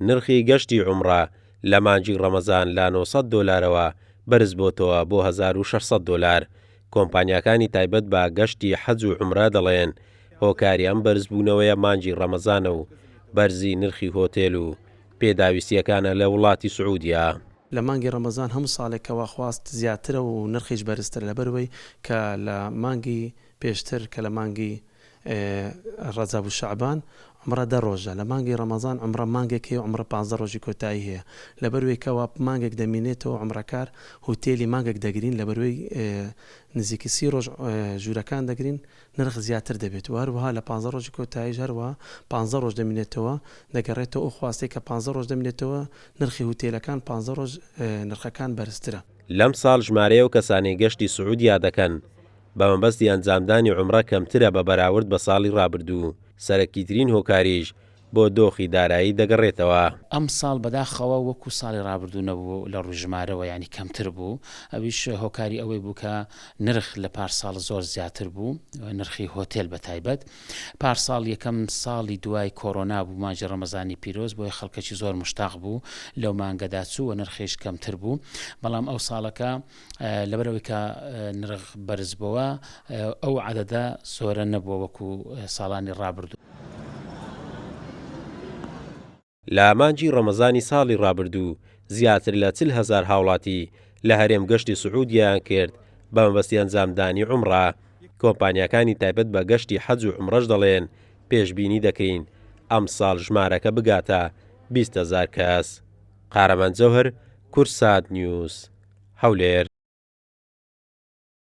نرخی گەشتی عومرە لە مانگی ڕەمەزان لا $900ەوە بەرز بۆتەوە بۆ $1600. کۆمپانیاکانی تایبەت بە گەشتی حەج و عومرە دەڵێن هۆکاری ئەم بەرزبوونەوەیە مانگی ڕەمەزانە و بەرزی نرخی هۆتێل و پێداویستیەکانە لە وڵاتی سعودیا. لە مانگی ڕەمەزان هەموو ساڵێکەوە خواست زیاترە و نرخیش بەرزتر لەبەرەوەی کە لە مانگی پێشتر کە لە مانگی ڕەجەب و شەعبان عومرە 10 ڕۆژە، لە مانگی ڕەمەزان عومرە مانگێک هەیە، عومرە 15 ڕۆژی کۆتایی هەیە. لەبەرەوەی کەوا مانگێک دەمێنێتەوە عومرەکار هۆتێلی مانگێک دەگرین، لەبەرەوەی نزیکی 30 ڕۆژ ژوورەکان دەگرین، نرخ زیاتر دەبێت و هەروەها لە 15 ڕۆژی کۆتاییش هەروەها 15 ڕۆژ دەمێنێتەوە، دەگەڕێتەوە ئەو خواستەی کە 15 ڕۆژ دەمێنێتەوە نرخی هۆتێلەکان 15 ڕۆژ نرخەکان بەرزترە. لەم ساڵ ژمارەیە و کەسانی گەشتی سعودیا دەکەن بە مەبەستی ئەنجامدانی عومرە کەمترە بە بەراورد بە ساڵی ڕابردوو. سەرەکیترین هۆکاریش بۆ دۆخی دارایی دەگەڕێتەوە. ئەم ساڵ بەداخەوە وەکو ساڵی ڕابردوو نەبوو لە ڕووژمارەوە، ینی کەمتر بوو. ئەویش هۆکاری ئەوەی بوو کە نرخ لە پارساڵ زۆر زیاتر بوو، نرخی هۆتێل بە تایبەت. پارساڵ یەکەم ساڵی دوای کۆڕۆنا بوو، مانگی ڕەمەزانی پیرۆز، بۆی خەڵکەکی زۆر مشتاق بوو لەو مانگەدا چوو و نرخیش کەمتر بوو. بەڵام ئەو ساڵەکە لەبەرەوەی کە نرخ بەرز بووە ئەو عەدەدە زۆرە نەبووە وەکو ساڵانی ڕابردوو. لە مانگی ڕەمەزانی ساڵی ڕابردوو زیاتر لە 40,000 هاوڵاتی لە هەرێم گەشتی سعودیایان کرد بە مەبەستی ئەنجامدانی عومرە. کۆمپانیاکانی تایبەت بە گەشتی حەج و عومرەش دەڵێن پێشبینی دەکەین ئەم ساڵ ژمارەکە بگاتە 20,000 کەس. قارەمان جەوهر، کورسات نیوز، هەولێر.